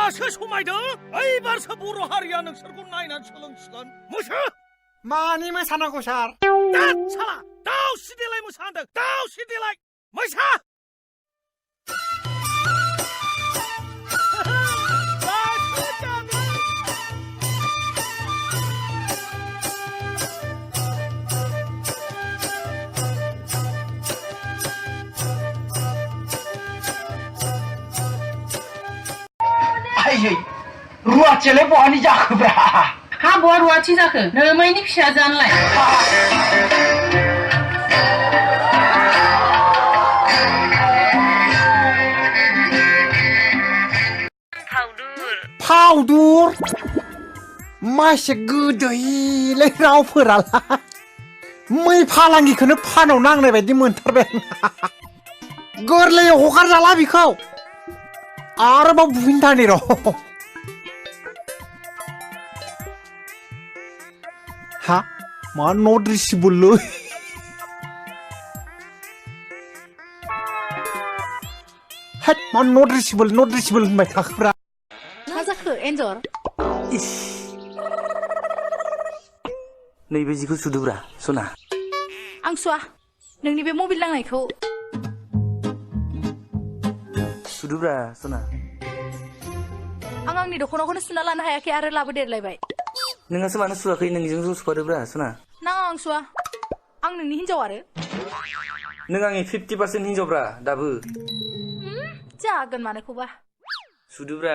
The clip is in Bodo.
दासो समायदों ओइबारसो बर' हारिया नोंसोरखौ नायनानै सोलोंसिगोन मोसा मानि मोसानांगौ सार दाद साला दाउ सिदेलाय मोसा होनदों दाउ सिदेलाय मोसा रुवाथियालाय बहानि जाखोब्रा हा बहा रुवाथि जाखो नोमैनि फिसाजोआनोलाय फावदुर मासे गोदैलै रावफोरालाय मै फालांगिखौनो फानाव नांनाय बायदि मोनथारबाय गोरलैयै हगारजाला बिखौ आरोबाव बुफिनथारनि र' हा मा नट रिसिबोलै हेट मा नट रिसिबोल होनबाय थाखोब्रा मा जाखो एन्जर नैबे जिखौ सुदोब्रा सना आं सुवा नोंनि बे मबाइल नांनायखौ सुदोब्रा सना आं आंनि दख'नाखौनो सुना लानो हायाखै आरो लाबोदेरलायबाय नोंहासो मानो सुवाखै नोंजों ज' सुफादोब्रा सना नाङा आं सुवा आं नोंनि हिनजाव आरो नों आंनि 50% हिनजावब्रा दाबो जागोन मानोखौबा सुदोब्रा